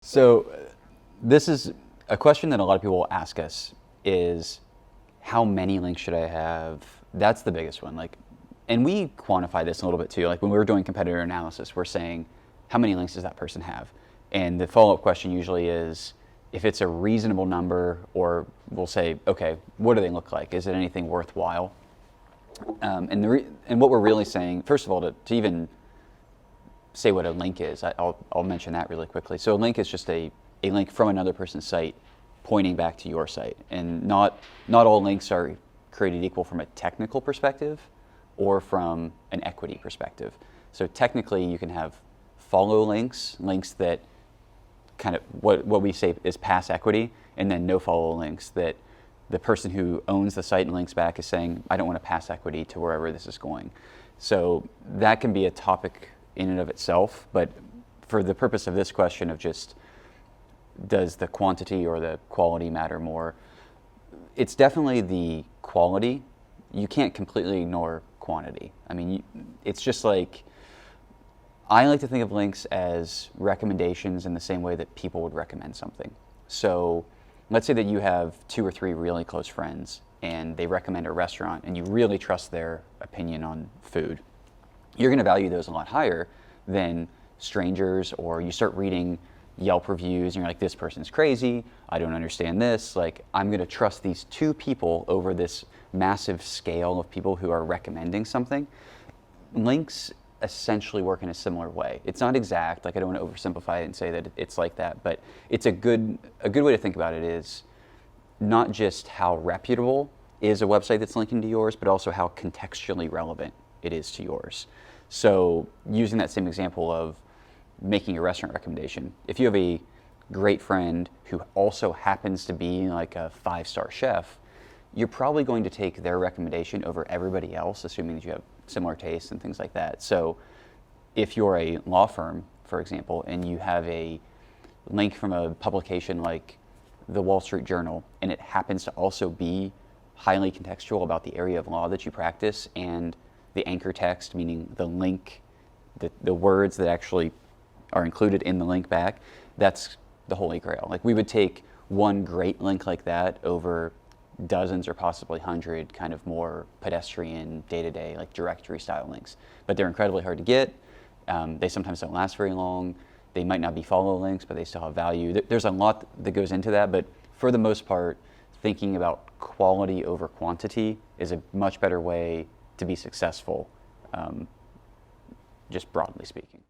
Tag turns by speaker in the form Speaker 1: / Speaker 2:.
Speaker 1: So this is a question that a lot of people will ask us is how many links should I have? That's the biggest one. And we quantify this a little bit too. Like when we were doing competitor analysis, we're saying how many links does that person have? And the follow-up question usually is if it's a reasonable number, or we'll say, okay, what do they look like? Is it anything worthwhile? And what we're really saying, first of all, to even say what a link is, I'll mention that really quickly. So a link is just a link from another person's site pointing back to your site. And not all links are created equal from a technical perspective or from an equity perspective. So technically you can have follow links that kind of what we say is pass equity, and then no follow links that the person who owns the site and links back is saying, I don't want to pass equity to wherever this is going. So that can be a topic in and of itself, but for the purpose of this question of just does the quantity or the quality matter more, it's definitely the quality. You can't completely ignore quantity. I mean, it's just like, I like to think of links as recommendations in the same way that people would recommend something. So let's say that you have 2 or 3 really close friends and they recommend a restaurant and you really trust their opinion on food. You're going to value those a lot higher than strangers, or you start reading Yelp reviews and you're like, this person's crazy, I don't understand this, like I'm going to trust these 2 people over this massive scale of people who are recommending something. Links essentially work in a similar way. It's not exact, like I don't want to oversimplify it and say that it's like that, but it's a good way to think about it is not just how reputable is a website that's linking to yours, but also how contextually relevant it is to yours. So using that same example of making a restaurant recommendation, if you have a great friend who also happens to be like a 5-star chef, you're probably going to take their recommendation over everybody else, assuming that you have similar tastes and things like that. So if you're a law firm, for example, and you have a link from a publication like the Wall Street Journal, and it happens to also be highly contextual about the area of law that you practice, and the anchor text, meaning the link, the words that actually are included in the link back, that's the holy grail. Like we would take one great link like that over dozens or possibly 100 kind of more pedestrian, day-to-day, like directory style links. But they're incredibly hard to get. They sometimes don't last very long. They might not be follow links, but they still have value. There's a lot that goes into that, but for the most part, thinking about quality over quantity is a much better way to be successful, just broadly speaking.